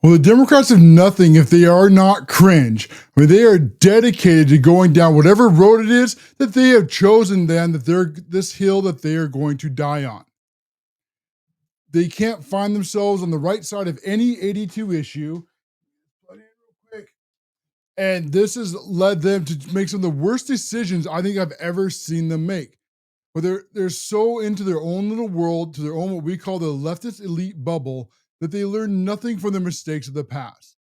Well, the Democrats have nothing if they are not cringe. I mean, they are dedicated to going down whatever road it is that they have chosen then, that they're this hill that they are going to die on. They can't find themselves on the right side of any 82 issue. And this has led them to make some of the worst decisions I think I've ever seen them make. But they're so into their own little world, to their own what we call the leftist elite bubble, that they learn nothing from their mistakes of the past.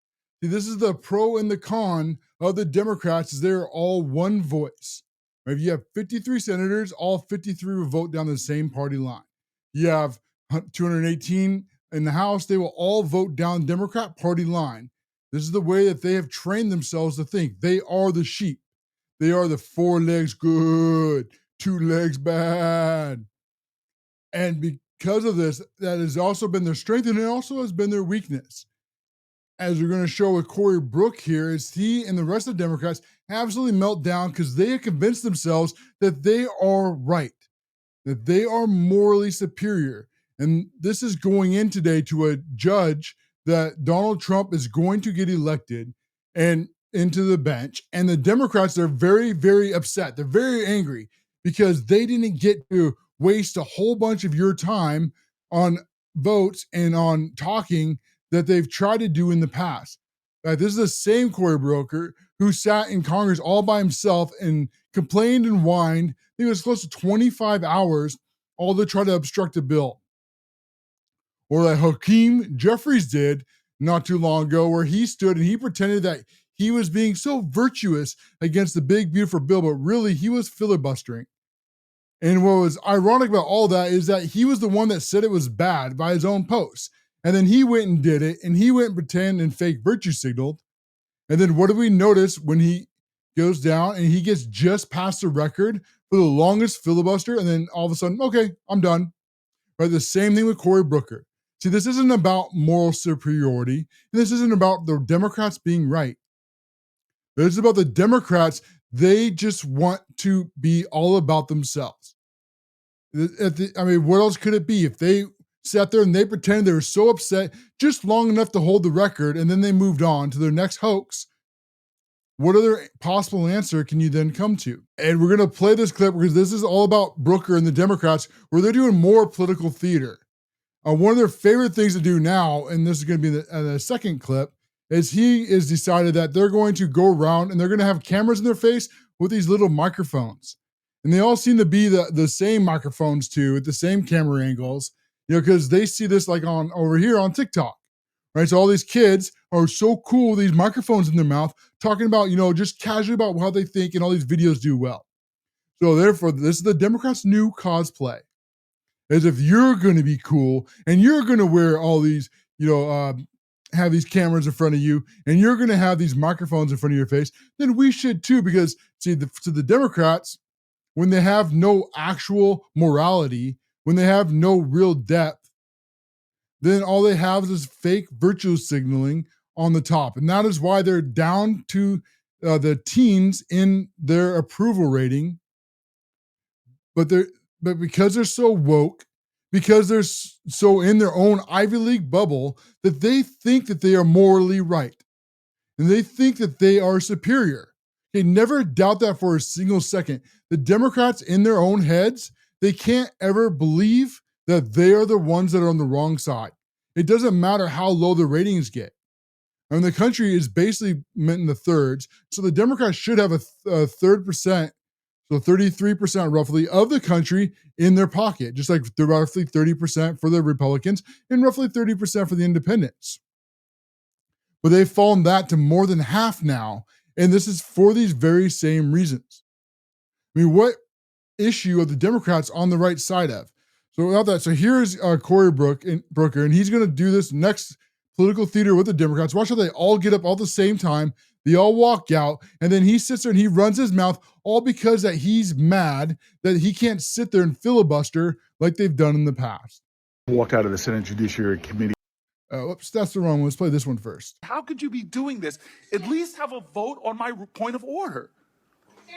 See, this is the pro and the con of the Democrats, is they're all one voice. Right? If you have 53 senators, all 53 will vote down the same party line. You have 218 in the House, they will all vote down the Democrat party line. This is the way that they have trained themselves to think. They are the sheep. They are the 4 legs good, 2 legs bad. And because of this, that has also been their strength, and it also has been their weakness. As we're going to show with Cory Brook here, is he and the rest of the Democrats absolutely melt down because they have convinced themselves that they are right, that they are morally superior. And this is going in today to a judge that Donald Trump is going to get elected and into the bench. And the Democrats are very, very upset. They're very angry because they didn't get to waste a whole bunch of your time on votes and on talking that they've tried to do in the past. This is the same Cory Broker who sat in Congress all by himself and complained and whined. I think it was close to 25 hours, all to try to obstruct a bill. Or like Hakeem Jeffries did not too long ago, where he stood and he pretended that he was being so virtuous against the big, beautiful bill, but really he was filibustering. And what was ironic about all that is that he was the one that said it was bad by his own post. And then he went and did it, and he went and pretended and fake virtue signaled. And then what do we notice when he goes down and he gets just past the record for the longest filibuster, and then all of a sudden, okay, I'm done. Right? The same thing with Cory Booker. See, this isn't about moral superiority, and this isn't about the Democrats being right. This is about the Democrats. They just want to be all about themselves. I mean, what else could it be if they sat there and they pretended they were so upset just long enough to hold the record, and then they moved on to their next hoax? What other possible answer can you then come to? And we're going to play this clip because this is all about Brooker and the Democrats, where they're doing more political theater. One of their favorite things to do now, and this is going to be the second clip, is he has decided that they're going to go around and they're going to have cameras in their face with these little microphones. And they all seem to be the same microphones too, with the same camera angles, because they see this like on over here on TikTok, right? So all these kids are so cool with these microphones in their mouth, talking about, just casually about how they think, and all these videos do well. So therefore, this is the Democrats' new cosplay. As if you're going to be cool and you're going to wear all these, have these cameras in front of you, and you're going to have these microphones in front of your face, then we should too. Because see, to the Democrats, when they have no actual morality, when they have no real depth, then all they have is fake virtue signaling on the top. And that is why they're down to the teens in their approval rating. But because they're so woke, because they're so in their own Ivy League bubble, that they think that they are morally right. And they think that they are superior. Okay, never doubt that for a single second. The Democrats in their own heads, they can't ever believe that they are the ones that are on the wrong side. It doesn't matter how low the ratings get. I mean, the country is basically meant in the thirds. So the Democrats should have a third percent, so 33% roughly of the country in their pocket, just like they're roughly 30% for the Republicans and roughly 30% for the independents. But they've fallen that to more than half now, and this is for these very same reasons. I mean, what issue are the Democrats on the right side of? So without that, so here's Cory Brooker, and he's going to do this next political theater with the Democrats. Watch how they all get up all at the same time. They all walk out, and then he sits there and he runs his mouth, all because that he's mad that he can't sit there and filibuster like they've done in the past. Walked out of the Senate Judiciary Committee. Oops, that's the wrong one. Let's play this one first. How could you be doing this? At least have a vote on my point of order.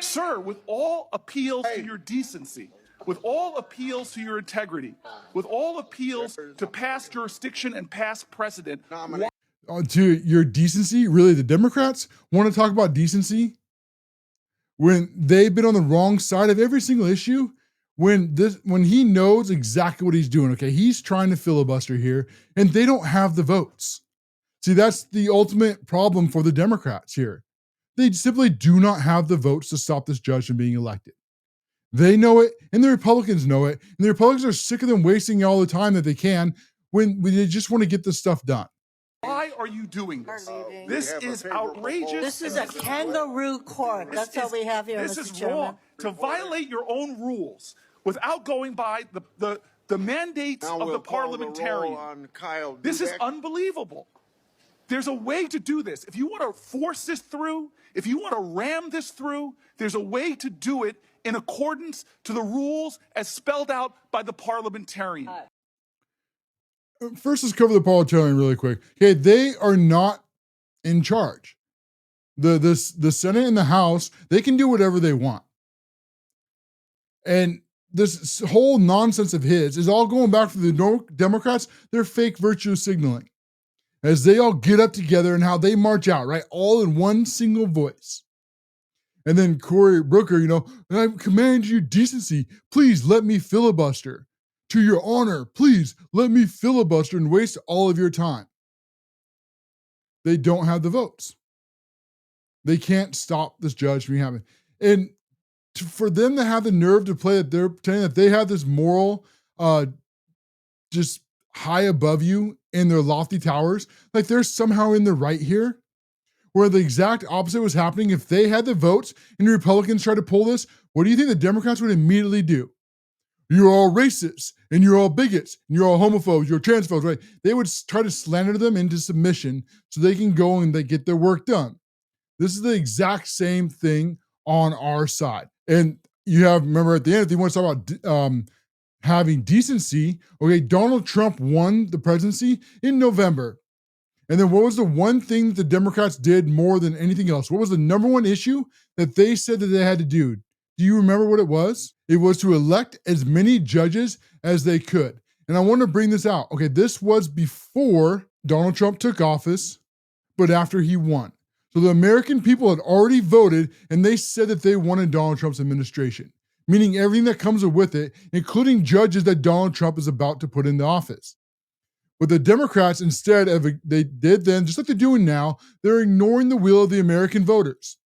Sir, with all appeals to your decency, with all appeals to your integrity, with all appeals to past jurisdiction and past precedent. to your decency, really the Democrats want to talk about decency when they've been on the wrong side of every single issue, when he knows exactly what he's doing. Okay, he's trying to filibuster here, and they don't have the votes. See, that's the ultimate problem for the Democrats here. They simply do not have the votes to stop this judge from being elected. They know it, and the Republicans know it, and the Republicans are sick of them wasting all the time that they can when they just want to get this stuff done. Why are you doing this? This is outrageous. This is a kangaroo court. That's all we have here, This Mr. is Chairman. wrong. To violate your own rules without going by the mandates of the parliamentarian. This is unbelievable. There's a way to do this. If you want to force this through, if you want to ram this through, there's a way to do it in accordance to the rules as spelled out by the parliamentarian. First, let's cover the parliamentarian really quick. Okay, they are not in charge. The Senate and the House, they can do whatever they want. And this whole nonsense of his is all going back to the Democrats, their fake virtue signaling. As they all get up together and how they march out, right? All in one single voice. And then Cory Booker, I command you decency. Please let me filibuster. To your honor, please let me filibuster and waste all of your time. They don't have the votes. They can't stop this judge from happening. And for them to have the nerve to play that they're pretending that they have this moral, just high above you in their lofty towers, like they're somehow in the right here, where the exact opposite was happening. If they had the votes and the Republicans tried to pull this, what do you think the Democrats would immediately do? You're all racist, and you're all bigots, and you're all homophobes, you're transphobes, right? They would try to slander them into submission so they can go and they get their work done. This is the exact same thing on our side. And you have, remember at the end, if you want to talk about having decency, okay, Donald Trump won the presidency in November. And then what was the one thing that the Democrats did more than anything else? What was the number one issue that they said that they had to do? Do you remember what it was? It was to elect as many judges as they could. And I want to bring this out. Okay, this was before Donald Trump took office, but after he won. So the American people had already voted, and they said that they wanted Donald Trump's administration, meaning everything that comes with it, including judges that Donald Trump is about to put into office. But the Democrats, instead of, they did then, just like they're doing now, they're ignoring the will of the American voters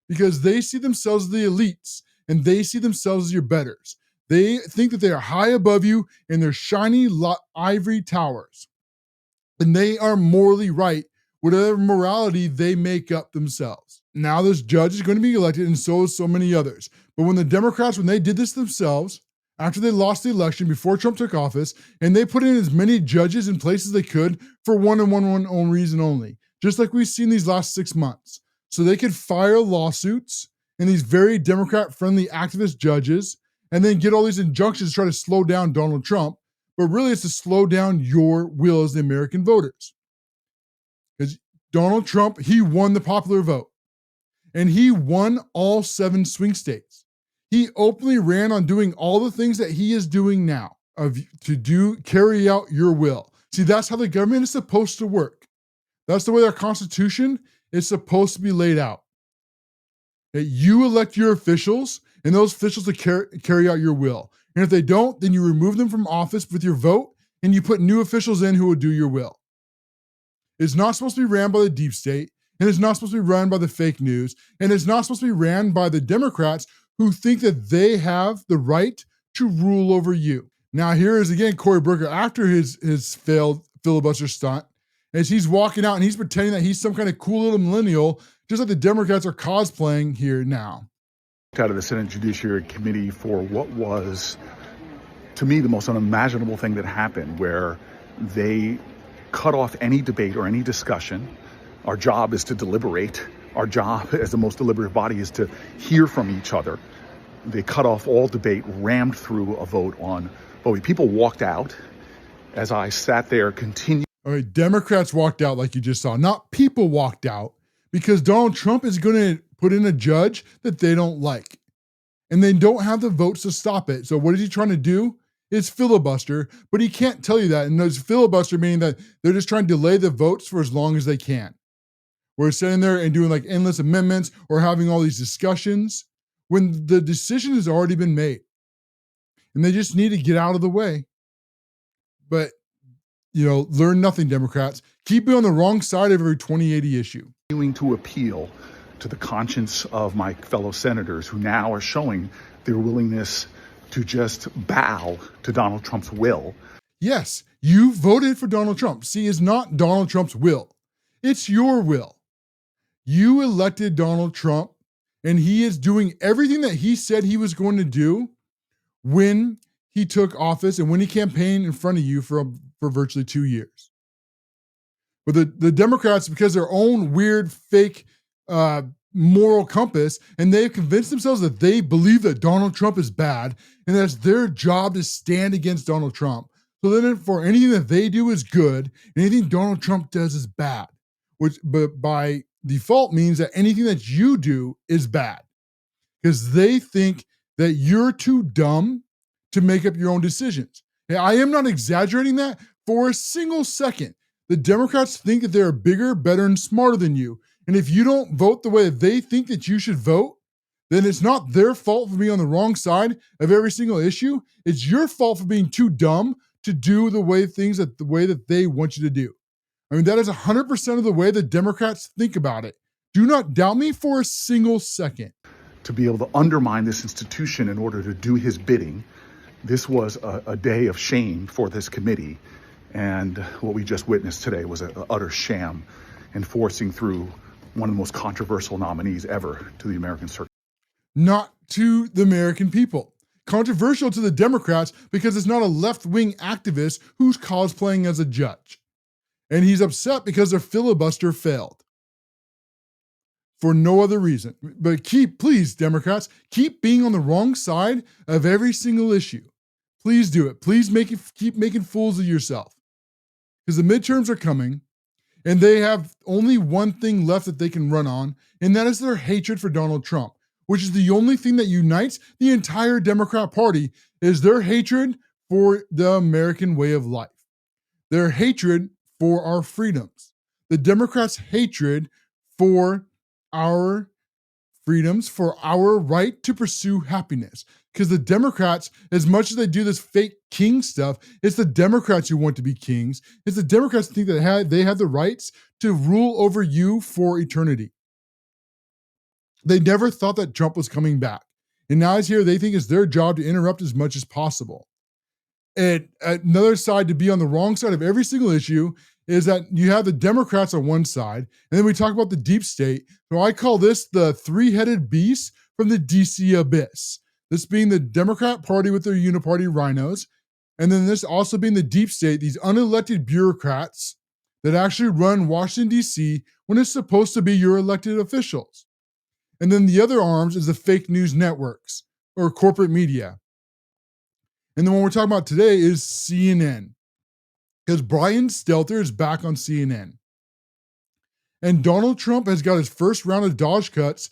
because they see themselves as the elites and they see themselves as your betters. They think that they are high above you in their shiny ivory towers. And they are morally right, whatever morality they make up themselves. Now this judge is going to be elected, and so is so many others. But when the Democrats, when they did this themselves, after they lost the election, before Trump took office, and they put in as many judges in place as they could for one reason only, just like we've seen these last 6 months. So they could file lawsuits and these very Democrat-friendly activist judges, and then get all these injunctions to try to slow down Donald Trump. But really, it's to slow down your will as the American voters. Because Donald Trump, he won the popular vote. And he won all 7 swing states. He openly ran on doing all the things that he is doing now, carry out your will. See, that's how the government is supposed to work. That's the way our Constitution is supposed to be laid out. That you elect your officials, and those officials to carry out your will. And if they don't, then you remove them from office with your vote, and you put new officials in who will do your will. It's not supposed to be ran by the deep state, and it's not supposed to be run by the fake news, and it's not supposed to be ran by the Democrats who think that they have the right to rule over you. Now, here is again Cory Booker after his failed filibuster stunt, as he's walking out and he's pretending that he's some kind of cool little millennial, just like the Democrats are cosplaying here now. Out of the Senate Judiciary Committee for what was, to me, the most unimaginable thing that happened, where they cut off any debate or any discussion. Our job is to deliberate. Our job as the most deliberative body is to hear from each other. They cut off all debate, rammed through a vote on voting. People walked out. As I sat there, continued. All right, Democrats walked out like you just saw. Not people walked out, because Donald Trump is going to put in a judge that they don't like. And they don't have the votes to stop it. So what is he trying to do? is filibuster, but he can't tell you that. And there's filibuster meaning that they're just trying to delay the votes for as long as they can. We're sitting there and doing like endless amendments or having all these discussions when the decision has already been made. And they just need to get out of the way. But, learn nothing, Democrats. Keep being on the wrong side of every 2080 issue. To appeal to the conscience of my fellow senators who now are showing their willingness to just bow to Donald Trump's will. Yes, you voted for Donald Trump. See, it's not Donald Trump's will. It's your will. You elected Donald Trump, and he is doing everything that he said he was going to do when he took office and when he campaigned in front of you for virtually 2 years. But the Democrats, because their own weird, fake moral compass, and they've convinced themselves that they believe that Donald Trump is bad, and that's their job to stand against Donald Trump. So then for anything that they do is good, and anything Donald Trump does is bad, but by default means that anything that you do is bad because they think that you're too dumb to make up your own decisions. And I am not exaggerating that for a single second. The Democrats think that they're bigger, better, and smarter than you. And if you don't vote the way that they think that you should vote, then it's not their fault for being on the wrong side of every single issue. It's your fault for being too dumb to do the way that they want you to do. I mean, that is 100% of the way the Democrats think about it. Do not doubt me for a single second. To be able to undermine this institution in order to do his bidding, this was a day of shame for this committee. And what we just witnessed today was an utter sham in forcing through one of the most controversial nominees ever to the American circuit. Not to the American people. Controversial to the Democrats because it's not a left-wing activist who's cosplaying as a judge. And he's upset because their filibuster failed. For no other reason. But please, Democrats, keep being on the wrong side of every single issue. Please do it. Please keep making fools of yourself. Because the midterms are coming, and they have only one thing left that they can run on, and that is their hatred for Donald Trump, which is the only thing that unites the entire Democrat Party, is their hatred for the American way of life. Their hatred for our freedoms. The Democrats' hatred for our freedoms, for our right to pursue happiness. Because the Democrats, as much as they do this fake king stuff, it's the Democrats who want to be kings. It's the Democrats who think that they have the rights to rule over you for eternity. They never thought that Trump was coming back. And now he's here, they think it's their job to interrupt as much as possible. And another side to be on the wrong side of every single issue is that you have the Democrats on one side, and then we talk about the deep state. So I call this the three-headed beast from the DC abyss. This being the Democrat Party with their uniparty rhinos, and then this also being the deep state, these unelected bureaucrats that actually run Washington, D.C. when it's supposed to be your elected officials. And then the other arms is the fake news networks or corporate media. And the one we're talking about today is CNN. Because Brian Stelter is back on CNN. And Donald Trump has got his first round of Doge cuts,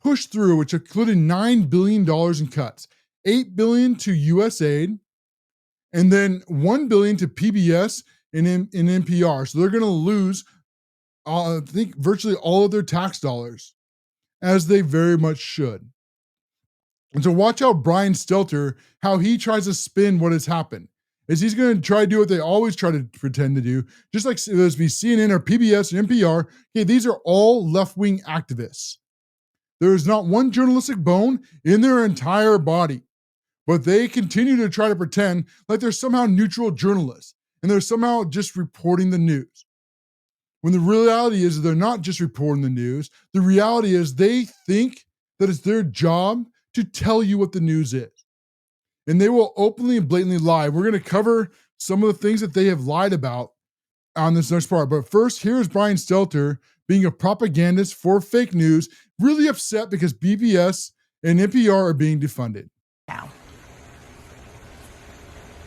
pushed through, which included $9 billion in cuts, $8 billion to USAID, and then $1 billion to PBS and NPR. So they're going to lose, I think, virtually all of their tax dollars, as they very much should. And so watch out Brian Stelter, how he tries to spin what has happened. Is he's going to try to do what they always try to pretend to do, just like whether it be CNN or PBS or NPR. Okay, these are all left-wing activists. There is not one journalistic bone in their entire body, but they continue to try to pretend like they're somehow neutral journalists and they're somehow just reporting the news. When the reality is they're not just reporting the news. The reality is they think that it's their job to tell you what the news is. And they will openly and blatantly lie. We're going to cover some of the things that they have lied about on this next part. But first, here's Brian Stelter being a propagandist for fake news, really upset because PBS and NPR are being defunded.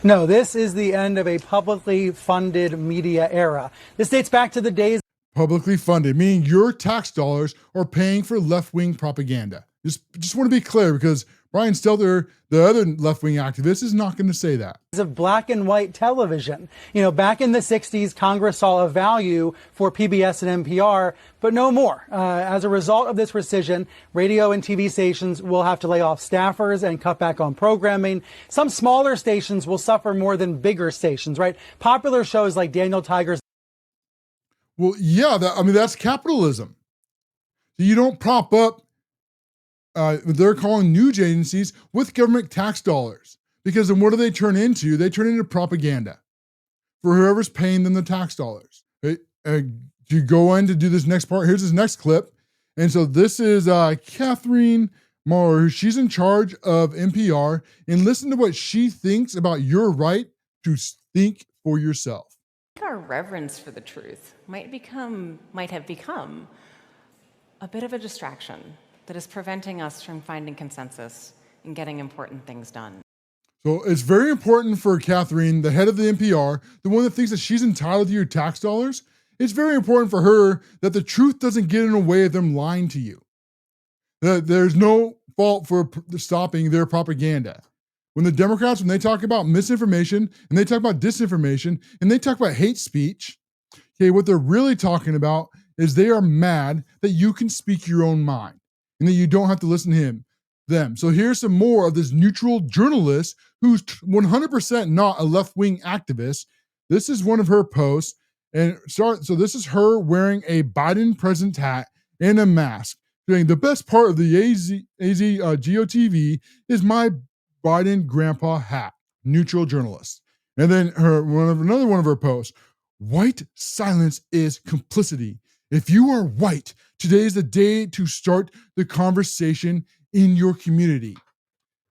No, this is the end of a publicly funded media era. This dates back to the days. Publicly funded, meaning your tax dollars are paying for left-wing propaganda. Just want to be clear, because Brian Stelter, the other left-wing activist, is not going to say that. Of black and white television. Back in the 60s, Congress saw a value for PBS and NPR, but no more. As a result of this rescission, radio and TV stations will have to lay off staffers and cut back on programming. Some smaller stations will suffer more than bigger stations, right? Popular shows like Daniel Tiger's. Well, yeah, that's capitalism. You don't prop up they're calling news agencies with government tax dollars, because then what do they turn into? They turn into propaganda for whoever's paying them the tax dollars. Right? To go in to do this next part, here's his next clip. And so this is Katherine, Maher. She's in charge of NPR, and listen to what she thinks about your right to think for yourself. Our reverence for the truth might have become a bit of a distraction that is preventing us from finding consensus and getting important things done. So it's very important for Katherine, the head of the NPR, the one that thinks that she's entitled to your tax dollars. It's very important for her that the truth doesn't get in the way of them lying to you. That there's no fault for stopping their propaganda. When the Democrats, when they talk about misinformation and they talk about disinformation and they talk about hate speech, okay, what they're really talking about is they are mad that you can speak your own mind and that you don't have to listen to them. So here's some more of this neutral journalist who's 100% not a left-wing activist. This is one of her posts. So this is her wearing a Biden president hat and a mask, saying the best part of the AZ GOTV is my Biden grandpa hat. Neutral journalist. And then another one of her posts, white silence is complicity. If you are white, today is the day to start the conversation in your community.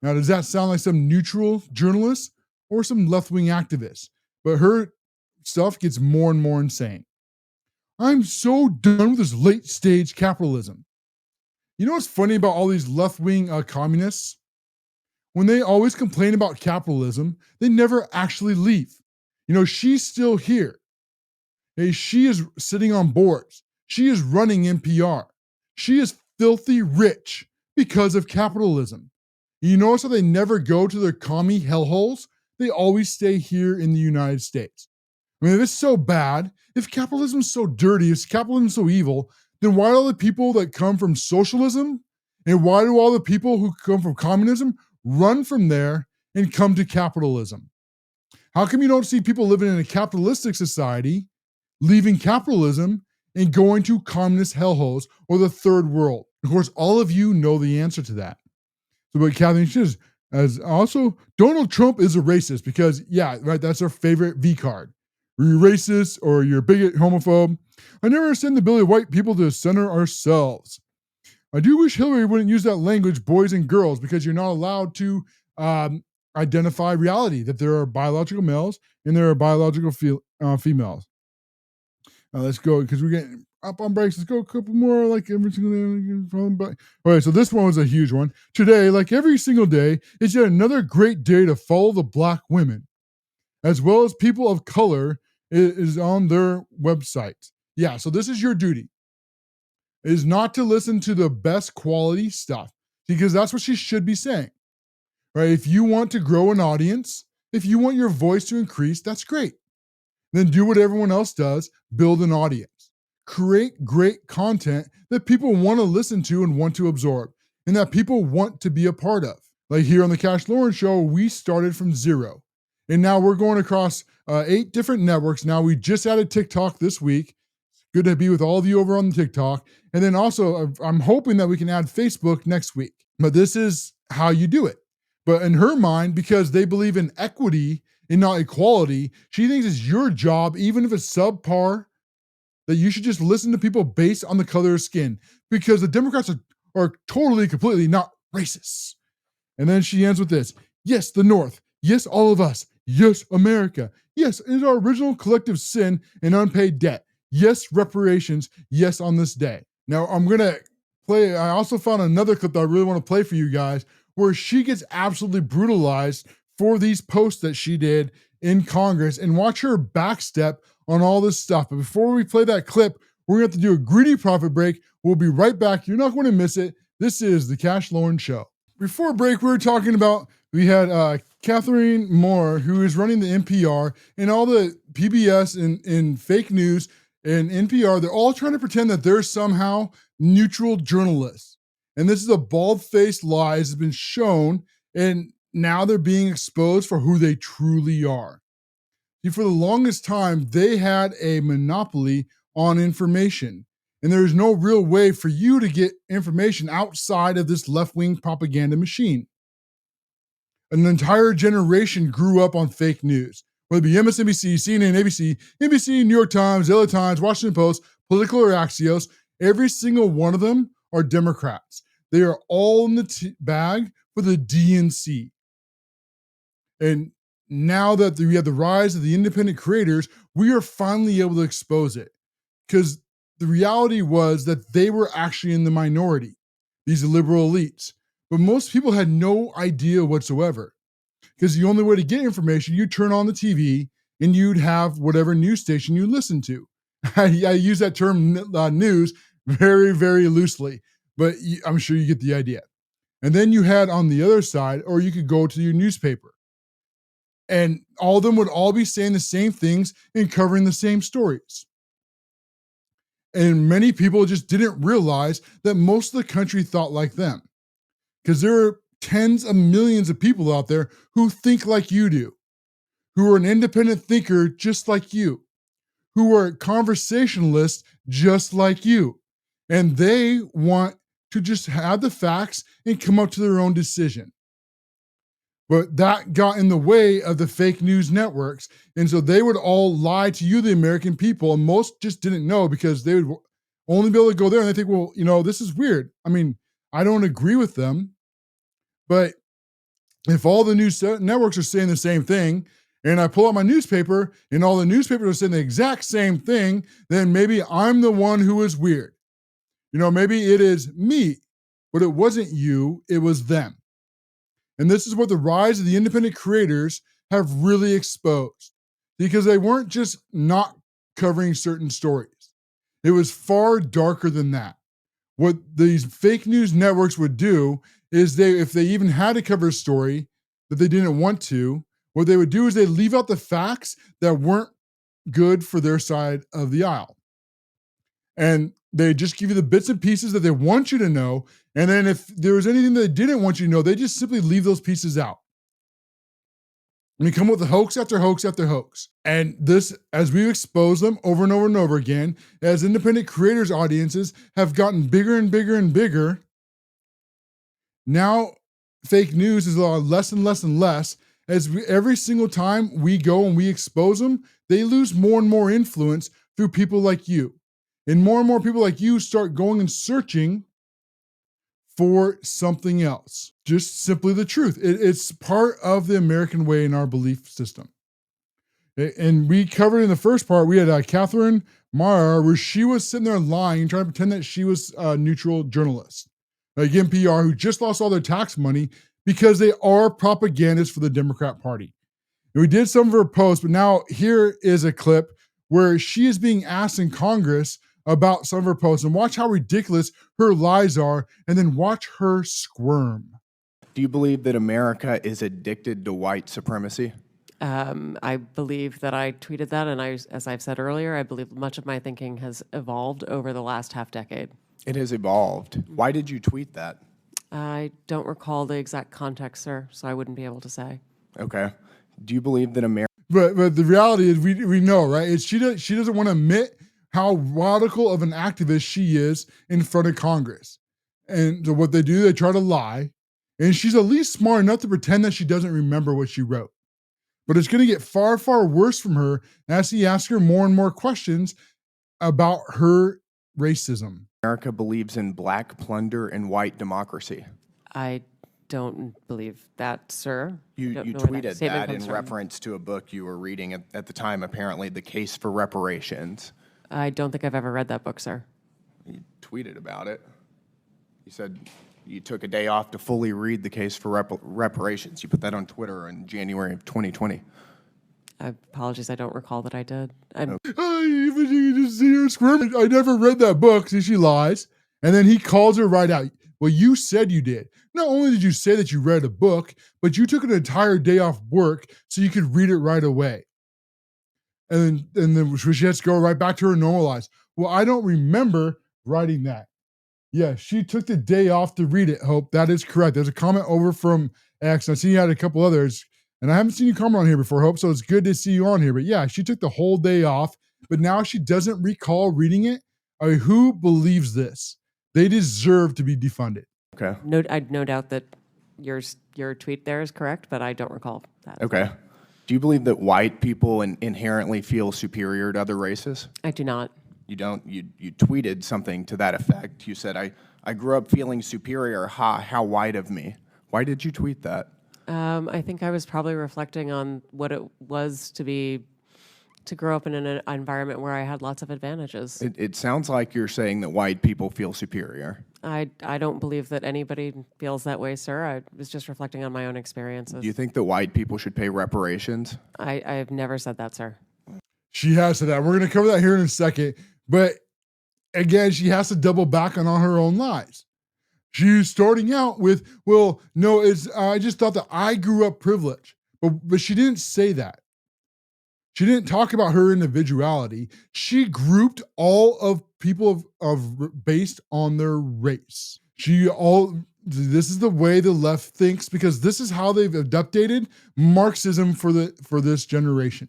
Now, does that sound like some neutral journalist or some left-wing activist? But her stuff gets more and more insane. I'm so done with this late-stage capitalism. You know what's funny about all these left-wing communists? When they always complain about capitalism, they never actually leave. She's still here. Hey, she is sitting on boards. She is running NPR. She is filthy rich because of capitalism. You notice how they never go to their commie hellholes? They always stay here in the United States. I mean, if it's so bad, if capitalism is so dirty, if capitalism is so evil, then why do all the people that come from socialism and why do all the people who come from communism run from there and come to capitalism? How come you don't see people living in a capitalistic society leaving capitalism and going to communist hellholes or the third world? Of course, all of you know the answer to that. So, but Katherine says, as also, Donald Trump is a racist because, yeah, right, that's our favorite V card. Are you racist or you're a bigot, homophobe? I never understand the ability of white people to center ourselves. I do wish Hillary wouldn't use that language, boys and girls, because you're not allowed to identify reality, that there are biological males and there are biological females. Let's go, because we're getting up on breaks. Let's go a couple more, like every single day. All right, so this one was a huge one. Today, like every single day, is yet another great day to follow the Black women, as well as people of color, is on their website. Yeah, so this is your duty, is not to listen to the best quality stuff, because that's what she should be saying, right? If you want to grow an audience, if you want your voice to increase, that's great. Then do what everyone else does, build an audience. Create great content that people want to listen to and want to absorb, and that people want to be a part of. Like here on the CASHLOREN show, we started from 0. And now we're going across 8 different networks. Now we just added TikTok this week. Good to be with all of you over on the TikTok. And then also, I'm hoping that we can add Facebook next week. But this is how you do it. But in her mind, because they believe in equity and not equality, she thinks it's your job, even if it's subpar, that you should just listen to people based on the color of skin. Because the Democrats are totally, completely not racist. And then she ends with this. Yes, the North. Yes, all of us. Yes, America. Yes, it is our original collective sin and unpaid debt. Yes, reparations. Yes, on this day. Now, I'm going to play. I also found another clip that I really want to play for you guys where she gets absolutely brutalized for these posts that she did in Congress, and watch her backstep on all this stuff. But before we play that clip, we're going to have to do a greedy profit break. We'll be right back. You're not going to miss it. This is the CASHLOREN Show. Before break, we had Katherine Maher, who is running the NPR, and all the PBS and fake news and NPR. They're all trying to pretend that they're somehow neutral journalists. And this is a bald-faced lie that's been shown, and now they're being exposed for who they truly are. See, for the longest time, they had a monopoly on information. And there's no real way for you to get information outside of this left-wing propaganda machine. An entire generation grew up on fake news, whether it be MSNBC, CNN, ABC, NBC, New York Times, LA Times, Washington Post, Political, or Axios. Every single one of them are Democrats. They are all in the bag for the DNC. And now that we have the rise of the independent creators, we are finally able to expose it. Because the reality was that they were actually in the minority, these liberal elites. But most people had no idea whatsoever. Because the only way to get information, you turn on the TV and you'd have whatever news station you listen to. I use that term news very, very loosely, but I'm sure you get the idea. And then you had on the other side, or you could go to your newspaper. And all of them would all be saying the same things and covering the same stories. And many people just didn't realize that most of the country thought like them. Because there are tens of millions of people out there who think like you do, who are an independent thinker just like you, who are conversationalists just like you. And they want to just have the facts and come up to their own decision. But that got in the way of the fake news networks. And so they would all lie to you, the American people. And most just didn't know because they would only be able to go there and they think, well, this is weird. I mean, I don't agree with them. But if all the news networks are saying the same thing, and I pull out my newspaper and all the newspapers are saying the exact same thing, then maybe I'm the one who is weird. Maybe it is me, but it wasn't you, it was them. And this is what the rise of the independent creators have really exposed, because they weren't just not covering certain stories. It was far darker than that. What these fake news networks would do is if they even had to cover a story that they didn't want to, what they would do is they leave out the facts that weren't good for their side of the aisle. And they just give you the bits and pieces that they want you to know. And then if there was anything that they didn't want you to know, they just simply leave those pieces out. And you come up with hoax after hoax after hoax. And this, as we expose them over and over and over again, as independent creators audiences have gotten bigger and bigger and bigger, now fake news is a lot less and less and less. Every single time we go and we expose them, they lose more and more influence through people like you. And more people like you start going and searching for something else. Just simply the truth. It's part of the American way in our belief system. And we covered in the first part, we had Katherine Maher, where she was sitting there lying, trying to pretend that she was a neutral journalist. Like NPR, who just lost all their tax money because they are propagandists for the Democrat Party. And we did some of her posts, but now here is a clip where she is being asked in Congress about some of her posts, and watch how ridiculous her lies are, and then watch her squirm. Do you believe that America is addicted to white supremacy? I believe that I tweeted that, and as I've said earlier, I believe much of my thinking has evolved over the last half decade. It has evolved. Why did you tweet that? I don't recall the exact context, sir, so I wouldn't be able to say. Okay. Do you believe that America... But the reality is we know, right? She doesn't want to admit how radical of an activist she is in front of Congress. And so what they do, they try to lie. And she's at least smart enough to pretend that she doesn't remember what she wrote. But it's going to get far, far worse from her as he asks her more and more questions about her racism. America believes in black plunder and white democracy. I don't believe that, sir. You tweeted that in reference to a book you were reading at the time, apparently, The Case for Reparations. I don't think I've ever read that book, sir. You tweeted about it. You said you took a day off to fully read The Case for Reparations. You put that on Twitter in January of 2020. Apologies, I don't recall that I did. Even you just see her squirming. I never read that book. See, she lies. And then he calls her right out. Well, you said you did. Not only did you say that you read a book, but you took an entire day off work so you could read it right away. And then she has to go right back to her normal life. Well, I don't remember writing that. Yeah, she took the day off to read it, Hope. That is correct. There's a comment over from X. I see you had a couple others, and I haven't seen you comment on here before, Hope, so it's good to see you on here. But yeah, she took the whole day off, but now she doesn't recall reading it. I mean, who believes this? They deserve to be defunded. Okay. I no doubt that your tweet there is correct, but I don't recall that. Okay. Do you believe that white people inherently feel superior to other races? I do not. You don't. You tweeted something to that effect. You said, I grew up feeling superior. Ha, how white of me. Why did you tweet that? I think I was probably reflecting on what it was to grow up in an environment where I had lots of advantages. It sounds like you're saying that white people feel superior. I don't believe that anybody feels that way, sir. I was just reflecting on my own experiences. Do you think that white people should pay reparations? I have never said that, sir. She has said that. We're going to cover that here in a second. But again, she has to double back on all her own lies. She's starting out with, well, no, I just thought that I grew up privileged. But she didn't say that. She didn't talk about her individuality. She grouped all of people based on their race. This is the way the left thinks, because this is how they've adapted Marxism for this generation.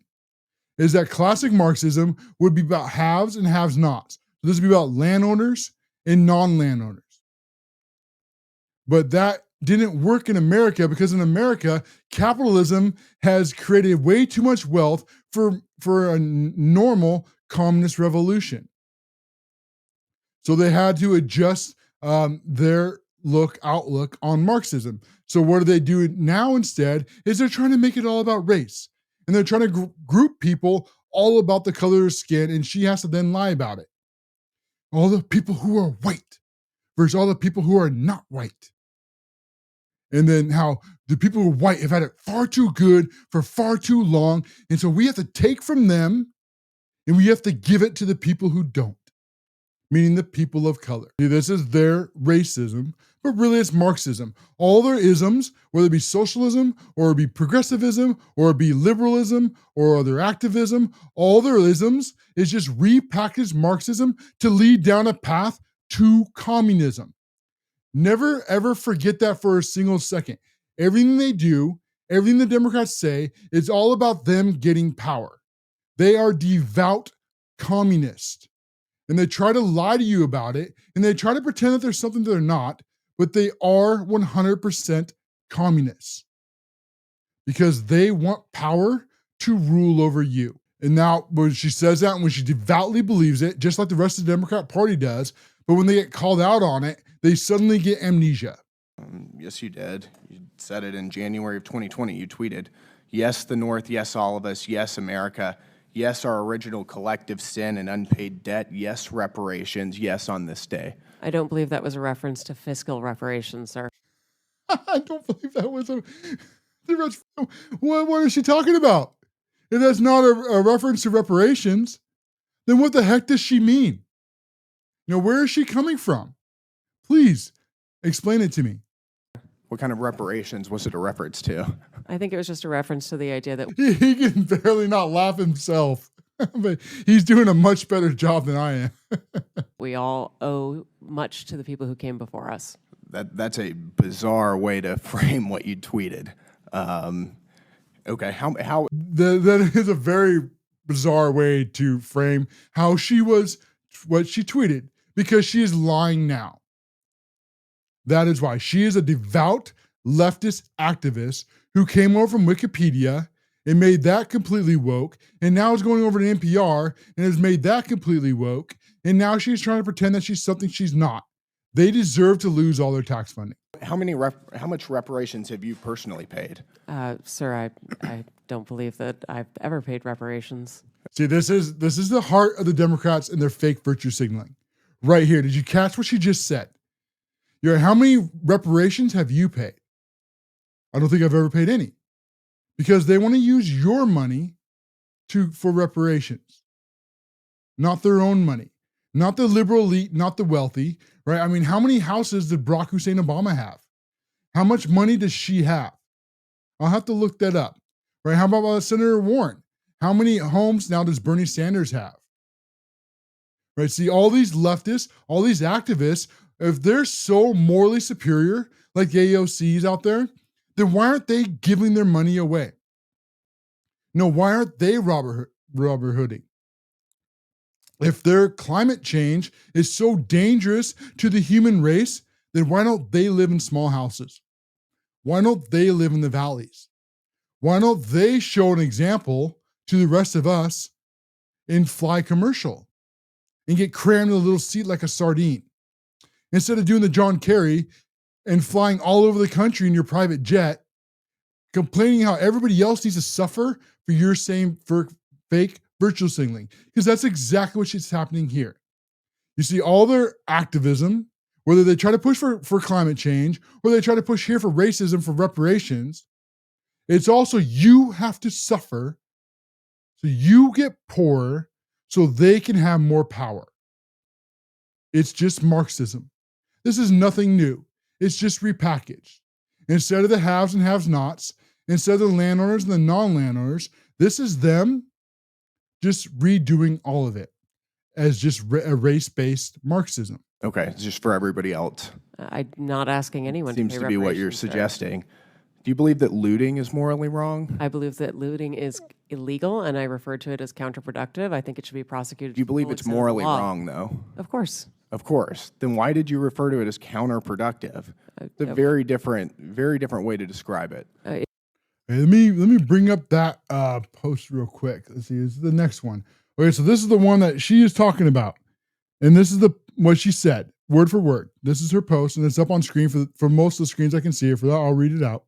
Is that classic Marxism would be about haves and have-nots. This would be about landowners and non-landowners. But that didn't work in America, because in America, capitalism has created way too much wealth for a normal communist revolution. So they had to adjust their outlook on Marxism. So what do they do now instead is they're trying to make it all about race. And they're trying to group people all about the color of skin, and she has to then lie about it. All the people who are white versus all the people who are not white. And then how the people who are white have had it far too good for far too long, and so we have to take from them and we have to give it to the people who don't, meaning the people of color. See, this is their racism, but really it's Marxism. All their isms, whether it be socialism or it be progressivism or it be liberalism or their activism, all their isms is just repackaged Marxism to lead down a path to communism. Never, ever forget that for a single second. Everything they do, everything the Democrats say, is all about them getting power. They are devout communists. And they try to lie to you about it, and they try to pretend that there's something they're not, but they are 100% communists. Because they want power to rule over you. And now, when she says that, and when she devoutly believes it, just like the rest of the Democrat Party does, but when they get called out on it, they suddenly get amnesia. Yes, you did. You said it in January of 2020. You tweeted, yes, the North, yes, all of us, yes, America, yes, our original collective sin and unpaid debt, yes, reparations, yes, on this day. I don't believe that was a reference to fiscal reparations, sir. I don't believe that was what is she talking about? If that's not a reference to reparations, then what the heck does she mean? Where is she coming from? Please explain it to me. What kind of reparations was it a reference to? I think it was just a reference to the idea that he can barely not laugh himself, but he's doing a much better job than I am. we all owe much to the people who came before us. That's a bizarre way to frame what you tweeted. Okay, how that is a very bizarre way to frame how she was, what she tweeted, because she is lying now. That is why. She is a devout leftist activist who came over from Wikipedia and made that completely woke, and now is going over to NPR and has made that completely woke, and now she's trying to pretend that she's something she's not. They deserve to lose all their tax funding. How much reparations have you personally paid? Sir, I don't believe that I've ever paid reparations. See, this is the heart of the Democrats and their fake virtue signaling. Right here. Did you catch what she just said? How many reparations have you paid? I don't think I've ever paid any. Because they want to use your money for reparations, not their own money. not the liberal elite, not the wealthy, right? I mean, how many houses did Barack Hussein Obama have? How much money does she have? I'll have to look that up, right? How about Senator Warren? How many homes now does Bernie Sanders have? Right? See, all these leftists, all these activists, if they're so morally superior, like the AOCs out there, then why aren't they giving their money away? No, why aren't they Robert Hooding? If their climate change is so dangerous to the human race, then why don't they live in small houses? Why don't they live in the valleys? Why don't they show an example to the rest of us and fly commercial and get crammed in a little seat like a sardine? Instead of doing the John Kerry and flying all over the country in your private jet, complaining how everybody else needs to suffer for your same fake virtual signaling, because that's exactly what's happening here. You see, all their activism, whether they try to push for climate change or they try to push here for racism, for reparations, it's also you have to suffer so you get poorer so they can have more power. It's just Marxism. This is nothing new. It's just repackaged. Instead of the haves and have-nots, instead of the landowners and the non-landowners, this is them just redoing all of it as just a race-based Marxism. Okay, it's just for everybody else. I'm not asking anyone Seems to to pay be what you're reparations there. suggesting. Do you believe that looting is morally wrong? I believe that looting is illegal, and I refer to it as counterproductive. I think it should be prosecuted. Do you believe to the it's full extent of the morally law. wrong, though? Of course. Of course. Then why did you refer to it as counterproductive? It's a very different way to describe it. Hey, let me bring up that post real quick. Let's see, this is the next one. Okay, so this is the one that she is talking about, and this is what she said, word for word. This is her post, and it's up on screen for most of the screens I can see it. For that, I'll read it out.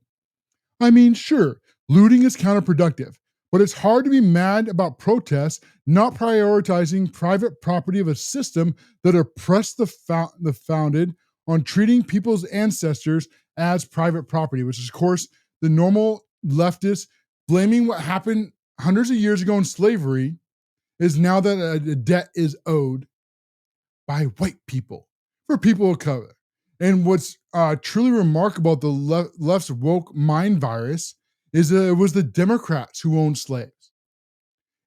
I mean, sure, looting is counterproductive, but it's hard to be mad about protests not prioritizing private property of a system that oppressed the founded on treating people's ancestors as private property, which is, of course, the normal leftists blaming what happened hundreds of years ago in slavery is now that a debt is owed by white people for people of color. And what's truly remarkable about the left's woke mind virus is that it was the Democrats who owned slaves.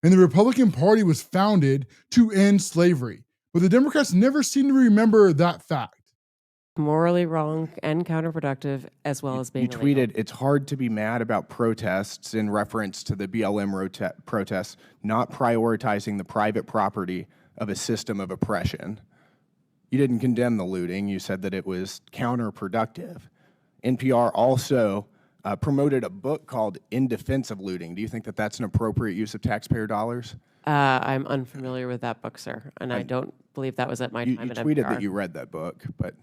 And the Republican Party was founded to end slavery. But the Democrats never seem to remember that fact. Morally wrong and counterproductive, as well as being You illegal. tweeted, it's hard to be mad about protests in reference to the BLM protests, not prioritizing the private property of a system of oppression. You didn't condemn the looting. You said that it was counterproductive. NPR also promoted a book called In Defense of Looting. Do you think that that's an appropriate use of taxpayer dollars? I'm unfamiliar with that book, sir, and I don't believe that was at my You time at tweeted NPR. that you read that book, but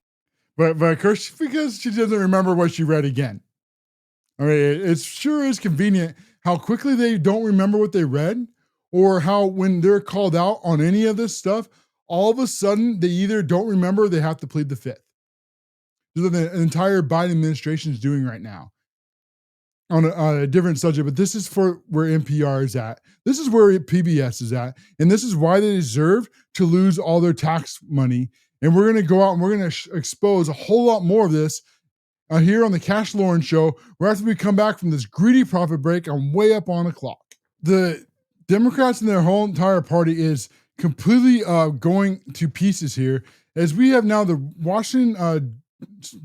of course, because she doesn't remember what she read again. I mean, it sure is convenient how quickly they don't remember what they read, or how when they're called out on any of this stuff, all of a sudden they either don't remember or they have to plead the fifth. This is what the entire Biden administration is doing right now on a different subject, but this is for where NPR is at. This is where PBS is at, and this is why they deserve to lose all their tax money. And we're going to go out and we're going to expose a whole lot more of this here on the CASHLOREN show, right after we come back from this greedy profit break. I'm way up on the clock. The Democrats and their whole entire party is completely going to pieces here, as we have now the Washington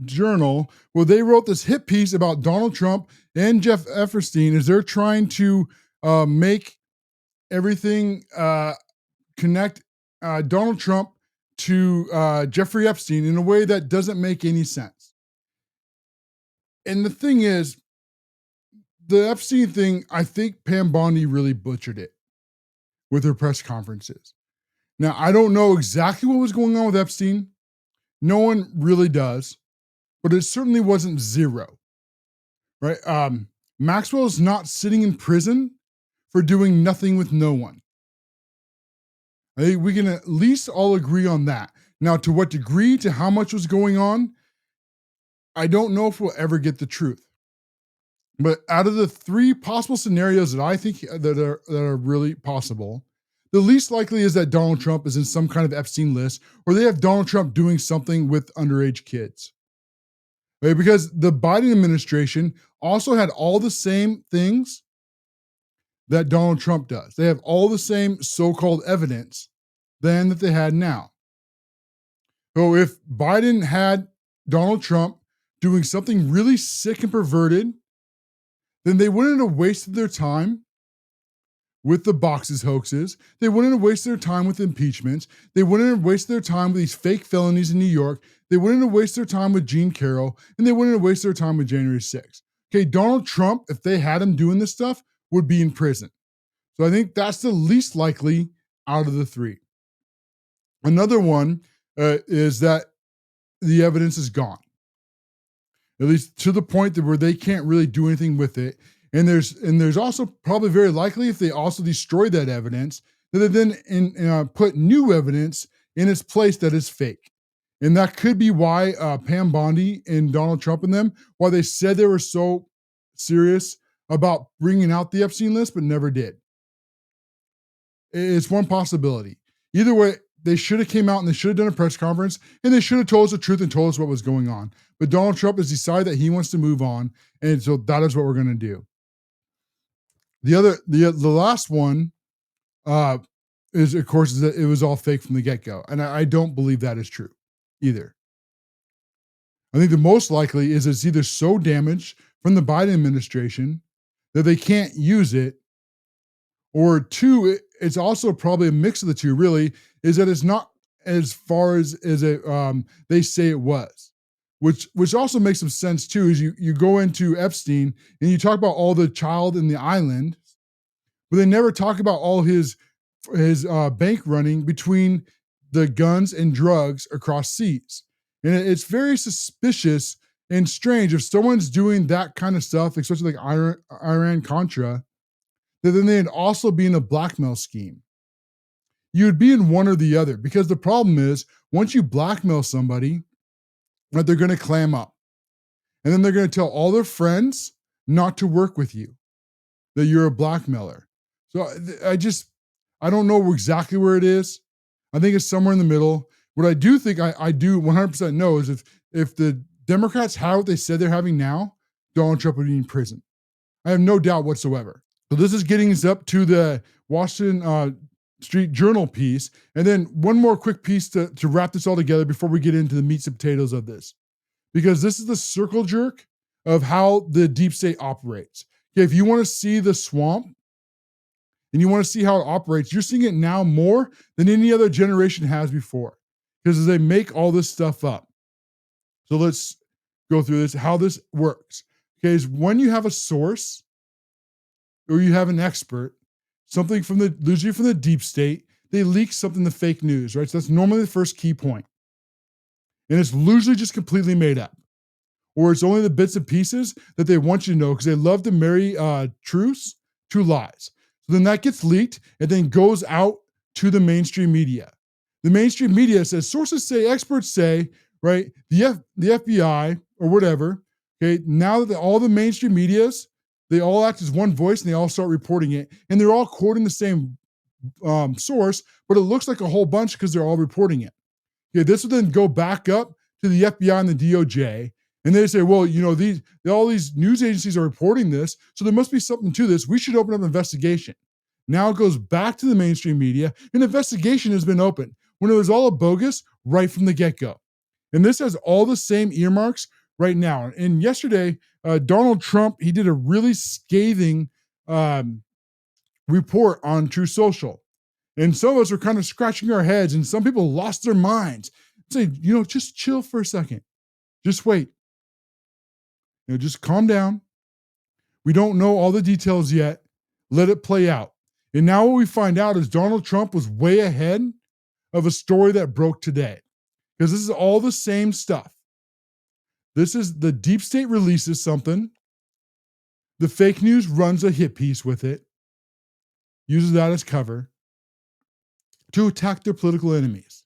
Journal, where they wrote this hit piece about Donald Trump and Jeff Epstein as they're trying to make everything connect Donald Trump to Jeffrey Epstein in a way that doesn't make any sense. And the thing is, the Epstein thing, I think Pam Bondi really butchered it with her press conferences. Now, I don't know exactly what was going on with Epstein. No one really does, but it certainly wasn't zero, right? Maxwell is not sitting in prison for doing nothing with no one. I think we can at least all agree on that. Now, to what degree, to how much was going on, I don't know if we'll ever get the truth. But out of the three possible scenarios that I think that are really possible, the least likely is that Donald Trump is in some kind of Epstein list, or they have Donald Trump doing something with underage kids. Right? Because the Biden administration also had all the same things that Donald Trump does. They have all the same so-called evidence then that they had now. So if Biden had Donald Trump doing something really sick and perverted, then they wouldn't have wasted their time with the boxes hoaxes. They wouldn't have wasted their time with impeachments. They wouldn't have wasted their time with these fake felonies in New York. They wouldn't have wasted their time with Jean Carroll, and they wouldn't have wasted their time with January 6th. Okay, Donald Trump, if they had him doing this stuff, would be in prison. So I think that's the least likely out of the three. Another one is that the evidence is gone, at least to the point that where they can't really do anything with it. And there's also probably very likely, if they also destroy that evidence, that they then put new evidence in its place that is fake. And that could be why Pam Bondi and Donald Trump and them, why they said they were so serious about bringing out the Epstein list, but never did. It's one possibility. Either way, they should have came out and they should have done a press conference and they should have told us the truth and told us what was going on. But Donald Trump has decided that he wants to move on, and so that is what we're going to do. The last one is, of course, that it was all fake from the get-go, and I don't believe that is true either. I think the most likely is it's either so damaged from the Biden administration that they can't use it, or two, it's also probably a mix of the two, really, is that it's not as far as they say it was, which also makes some sense too, is you go into Epstein and you talk about all the child in the island, but they never talk about all his bank running between the guns and drugs across seas. And it's very suspicious and strange if someone's doing that kind of stuff, especially like Iran-Contra, that then they'd also be in a blackmail scheme. You would be in one or the other, because the problem is once you blackmail somebody, that they're going to clam up. And then they're going to tell all their friends not to work with you, that you're a blackmailer. So I don't know exactly where it is. I think it's somewhere in the middle. What I do think I do 100% know is if the Democrats have what they said they're having now, Donald Trump would be in prison. I have no doubt whatsoever. So this is getting us up to the Washington Street Journal piece. And then one more quick piece to wrap this all together before we get into the meats and potatoes of this. Because this is the circle jerk of how the deep state operates. Okay, if you want to see the swamp and you want to see how it operates, you're seeing it now more than any other generation has before. Because they make all this stuff up. So let's go through this, how this works. Okay, is when you have a source or you have an expert, something usually from the deep state, they leak something to fake news, right? So that's normally the first key point. And it's usually just completely made up. Or it's only the bits and pieces that they want you to know because they love to marry truths to lies. So then that gets leaked and then goes out to the mainstream media. The mainstream media says, sources say, experts say, right? The FBI or whatever, okay? Now that all the mainstream medias, they all act as one voice and they all start reporting it. And they're all quoting the same source, but it looks like a whole bunch because they're all reporting it. Okay, this will then go back up to the FBI and the DOJ. And they say, well, all these news agencies are reporting this, so there must be something to this. We should open up an investigation. Now it goes back to the mainstream media. An investigation has been opened when it was all a bogus right from the get-go. And this has all the same earmarks right now. And yesterday, Donald Trump, he did a really scathing report on True Social. And some of us were kind of scratching our heads, and some people lost their minds. Say, just chill for a second. Just wait. Just calm down. We don't know all the details yet. Let it play out. And now what we find out is Donald Trump was way ahead of a story that broke today. Because this is all the same stuff. This is the deep state releases something. The fake news runs a hit piece with it. Uses that as cover to attack their political enemies.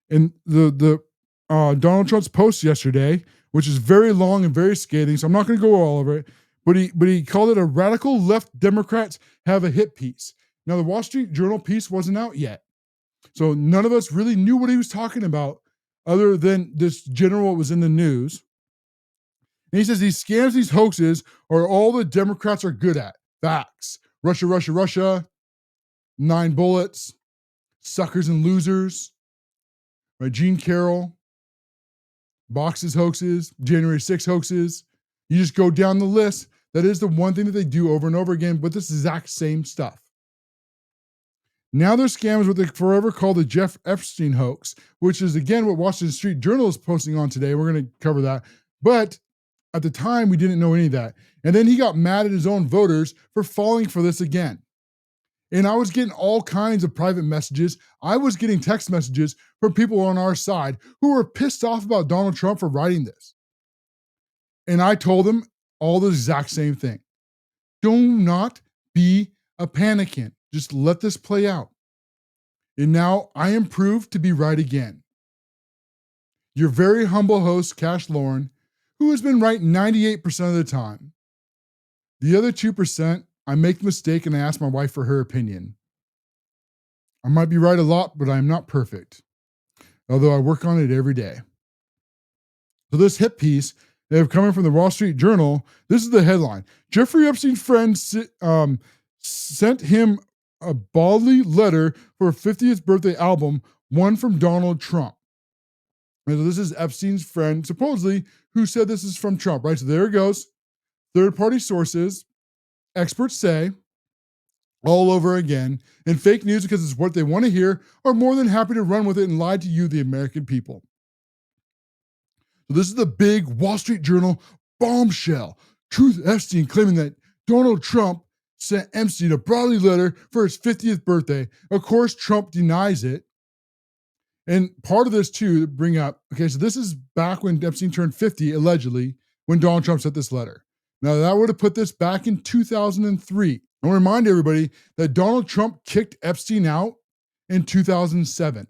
And the Donald Trump's post yesterday, which is very long and very scathing, so I'm not going to go all over it, but he called it a radical left Democrats have a hit piece. Now, the Wall Street Journal piece wasn't out yet. So none of us really knew what he was talking about other than this general what was in the news. And he says these scams, these hoaxes are all the Democrats are good at. Facts. Russia, Russia, Russia. 9 bullets. Suckers and losers. Right? Gene Carroll. Boxes hoaxes. January 6 hoaxes. You just go down the list. That is the one thing that they do over and over again, but this exact same stuff. Now their scam is what they forever call the Jeff Epstein hoax, which is, again, what Washington Street Journal is posting on today. We're going to cover that. But at the time, we didn't know any of that. And then he got mad at his own voters for falling for this again. And I was getting all kinds of private messages. I was getting text messages from people on our side who were pissed off about Donald Trump for writing this. And I told them all the exact same thing. Do not be a panicant. Just let this play out. And now I am proved to be right again. Your very humble host, CASHLOREN, who has been right 98% of the time. The other 2%, I make the mistake and I ask my wife for her opinion. I might be right a lot, but I am not perfect, although I work on it every day. So this hit piece, coming from the Wall Street Journal, this is the headline. Jeffrey Epstein's friend sent him a baldly letter for a 50th birthday album, one from Donald Trump. And so this is Epstein's friend, supposedly, who said this is from Trump, right? So there it goes. Third-party sources, experts say, all over again, and fake news because it's what they want to hear, are more than happy to run with it and lie to you, the American people. So this is the big Wall Street Journal bombshell. Truth Epstein claiming that Donald Trump sent Epstein a baldly letter for his 50th birthday. Of course, Trump denies it. And part of this, too, to bring up, okay, so this is back when Epstein turned 50, allegedly, when Donald Trump sent this letter. Now, that would have put this back in 2003. I want to remind everybody that Donald Trump kicked Epstein out in 2007.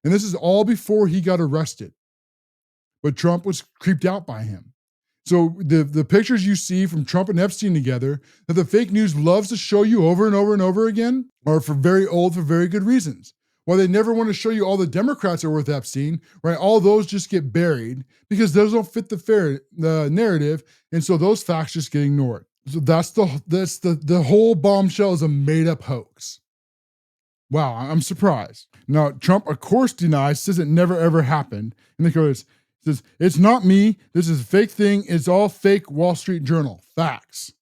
And this is all before he got arrested. But Trump was creeped out by him. So the pictures you see from Trump and Epstein together that the fake news loves to show you over and over and over again are for very good reasons. While they never want to show you all the Democrats are with Epstein, right? All those just get buried because those don't fit the narrative, and so those facts just get ignored. So that's the whole bombshell is a made-up hoax. Wow, I'm surprised. Now Trump, of course, denies, says it never ever happened, and says it's not me. This is a fake thing. It's all fake. Wall Street Journal facts.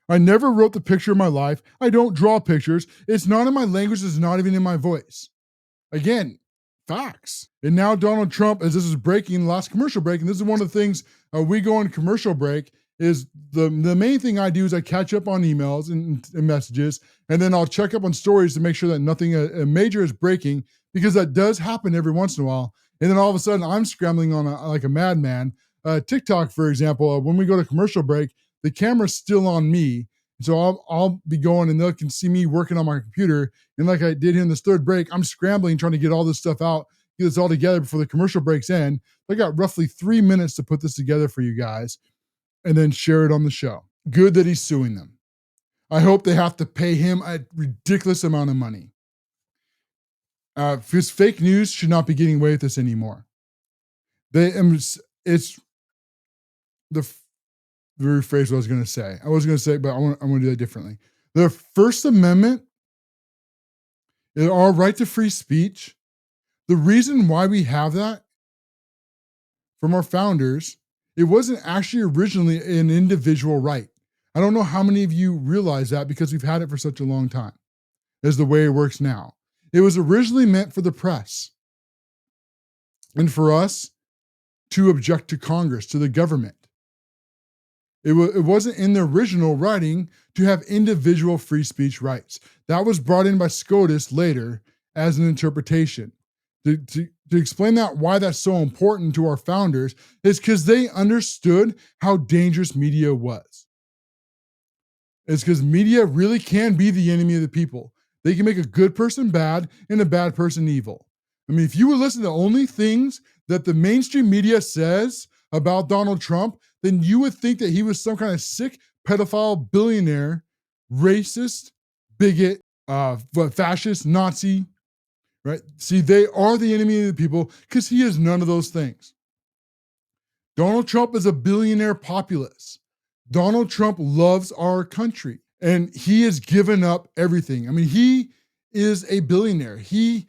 I never wrote the picture of my life. I don't draw pictures. It's not in my language. It's not even in my voice. Again, facts. And now Donald Trump, as this is breaking, last commercial break, and this is one of the things we go on commercial break, is the main thing I do is I catch up on emails and messages, and then I'll check up on stories to make sure that nothing major is breaking, because that does happen every once in a while. And then all of a sudden, I'm scrambling on like a madman. TikTok, for example, when we go to commercial break, the camera's still on me. So I'll be going and they can see me working on my computer. And like I did here in this third break, I'm scrambling, trying to get all this stuff out, get this all together before the commercial breaks end. I got roughly 3 minutes to put this together for you guys and then share it on the show. Good that he's suing them. I hope they have to pay him a ridiculous amount of money. Because fake news should not be getting away with this anymore. It's the rephrase what I was going to say. I was going to say, but I'm going to do that differently. The First Amendment, our right to free speech, the reason why we have that from our founders, it wasn't actually originally an individual right. I don't know how many of you realize that because we've had it for such a long time, as the way it works now. It was originally meant for the press and for us to object to Congress, to the government. It wasn't in the original writing to have individual free speech rights. That was brought in by SCOTUS later as an interpretation. To explain that, why that's so important to our founders, is because they understood how dangerous media was. It's because media really can be the enemy of the people. They can make a good person bad and a bad person evil. I mean, if you would listen to only things that the mainstream media says about Donald Trump, then you would think that he was some kind of sick pedophile billionaire, racist, bigot, fascist, Nazi, right? See, they are the enemy of the people because he is none of those things. Donald Trump is a billionaire populist. Donald Trump loves our country and he has given up everything. I mean, he is a billionaire. He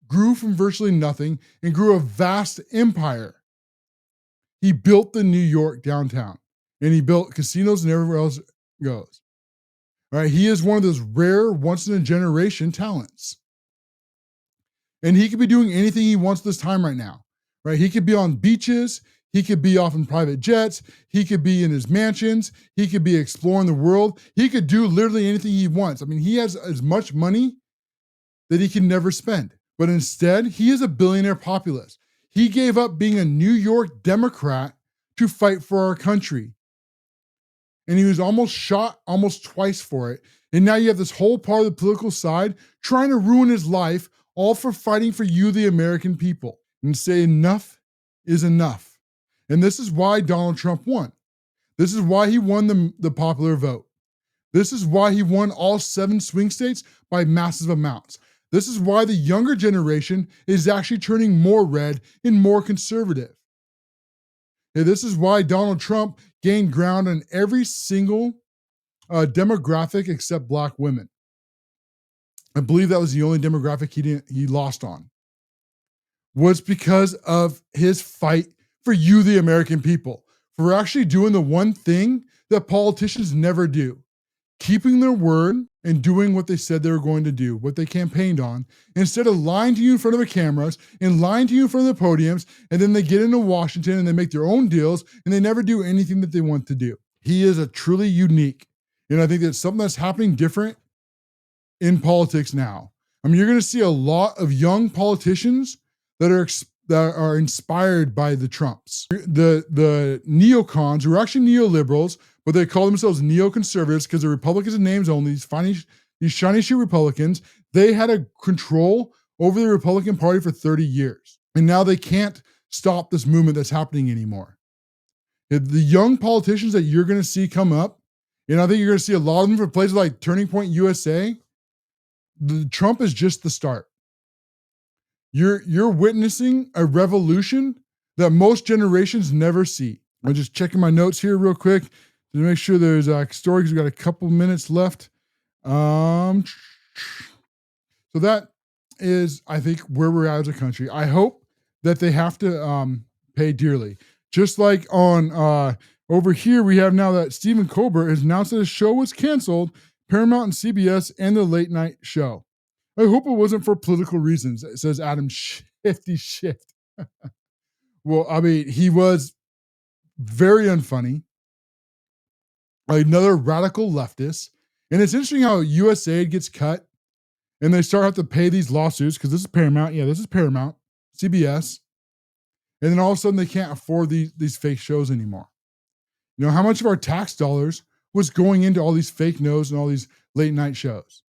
grew from virtually nothing and grew a vast empire. He built the New York downtown and he built casinos and everywhere else goes. All right, he is one of those rare, once in a generation talents. And he could be doing anything he wants this time right now. Right? He could be on beaches. He could be off in private jets. He could be in his mansions. He could be exploring the world. He could do literally anything he wants. I mean, he has as much money that he can never spend. But instead, he is a billionaire populist. He gave up being a New York Democrat to fight for our country. And he was almost shot almost twice for it. And now you have this whole part of the political side trying to ruin his life, all for fighting for you, the American people. And say enough is enough. And this is why Donald Trump won. This is why he won the popular vote. This is why he won all 7 swing states by massive amounts. This is why the younger generation is actually turning more red and more conservative. And this is why Donald Trump gained ground on every single demographic except Black women. I believe that was the only demographic he lost on. Was because of his fight for you, the American people, for actually doing the one thing that politicians never do, keeping their word and doing what they said they were going to do, what they campaigned on, instead of lying to you in front of the cameras and lying to you in front of the podiums, and then they get into Washington and they make their own deals and they never do anything that they want to do. He is a truly unique, and I think that's something that's happening different in politics now. I mean, you're going to see a lot of young politicians that are inspired by the Trumps. The neocons, who are actually neoliberals, but they call themselves neoconservatives because the Republicans in names only, these shiny shoe Republicans, they had a control over the Republican Party for 30 years. And now they can't stop this movement that's happening anymore. The young politicians that you're going to see come up, and I think you're going to see a lot of them from places like Turning Point USA, Trump is just the start. You're witnessing a revolution that most generations never see. I'm just checking my notes here real quick to make sure there's a story because we've got a couple minutes left. So that is, I think, where we're at as a country. I hope that they have to pay dearly. Just like on over here, we have now that Stephen Colbert has announced that his show was canceled, Paramount and CBS and the late night show. I hope it wasn't for political reasons, it says Adam Shifty Shift. Well, I mean, he was very unfunny, another radical leftist. And it's interesting how USAID gets cut and they start to pay these lawsuits because this is Paramount. Yeah, this is Paramount, CBS. And then all of a sudden they can't afford these fake shows anymore. You know, how much of our tax dollars was going into all these fake news and all these late night shows?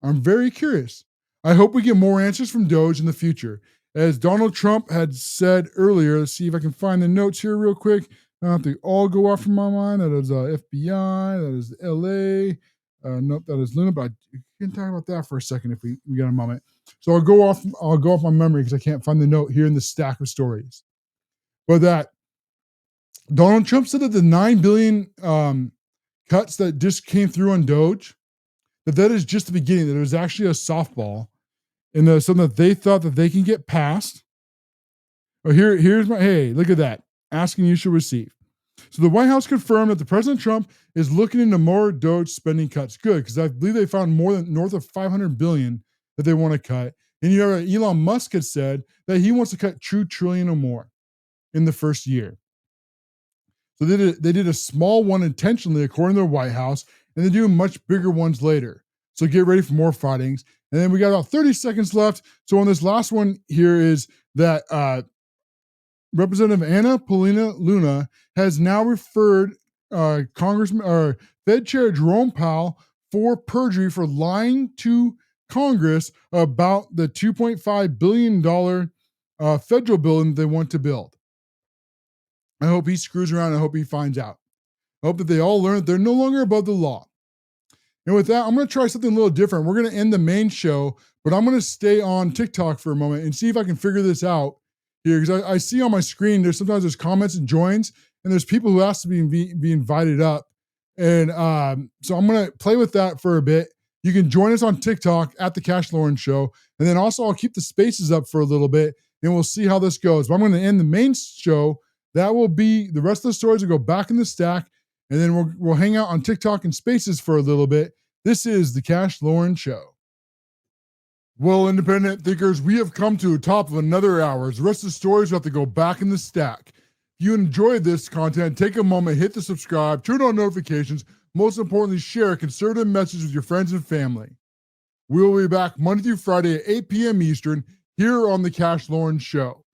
I'm very curious. I hope we get more answers from Doge in the future. As Donald Trump had said earlier, let's see if I can find the notes here real quick. I don't have to all go off from my mind. That is FBI, that is LA. Nope, that is Luna, but I can talk about that for a second if we get a moment. So I'll go off my memory because I can't find the note here in the stack of stories. But that Donald Trump said that the 9 billion cuts that just came through on Doge, that is just the beginning, that it was actually a softball, and that something that they thought that they can get past. Oh, here's my, hey, look at that. Asking you should receive. So the White House confirmed that the President Trump is looking into more Doge spending cuts. Good, because I believe they found more than north of 500 billion that they want to cut. And you know, Elon Musk has said that he wants to cut 2 trillion or more in the first year. So they did a small one intentionally, according to the White House, and they do much bigger ones later. So get ready for more fightings. And then we got about 30 seconds left. So on this last one here is that Representative Anna Paulina Luna has now referred Congressman or Fed Chair Jerome Powell for perjury for lying to Congress about the $2.5 billion federal building they want to build. I hope he screws around. I hope he finds out. I hope that they all learn that they're no longer above the law. And with that, I'm going to try something a little different. We're going to end the main show, but I'm going to stay on TikTok for a moment and see if I can figure this out here. Because I see on my screen, there's comments and joins, and there's people who ask to be invited up. And so I'm going to play with that for a bit. You can join us on TikTok at the CASHLOREN Show. And then also I'll keep the spaces up for a little bit and we'll see how this goes. But I'm going to end the main show. That will be the rest of the stories will go back in the stack. And then we'll hang out on TikTok and spaces for a little bit. This is the CASHLOREN Show. Well, independent thinkers, we have come to the top of another hour. The rest of the stories will have to go back in the stack. If you enjoyed this content, take a moment, hit the subscribe, turn on notifications. Most importantly, share a conservative message with your friends and family. We will be back Monday through Friday at 8 p.m. Eastern here on the CASHLOREN Show.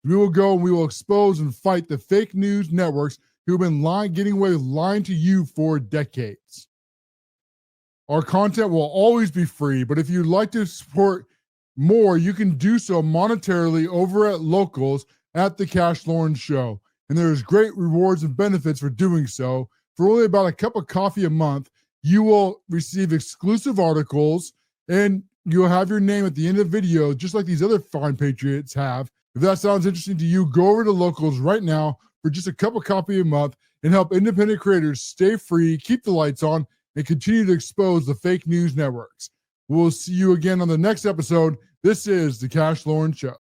We will go and we will expose and fight the fake news networks who have been getting away with lying to you for decades. Our content will always be free, but if you'd like to support more, you can do so monetarily over at locals at the CASHLOREN Show. And there's great rewards and benefits for doing so. For only about a cup of coffee a month, you will receive exclusive articles and you'll have your name at the end of the video, just like these other fine patriots have. If that sounds interesting to you, go over to locals right now for just a cup of coffee a month and help independent creators stay free, keep the lights on, and continue to expose the fake news networks. We'll see you again on the next episode. This is the CASHLOREN Show.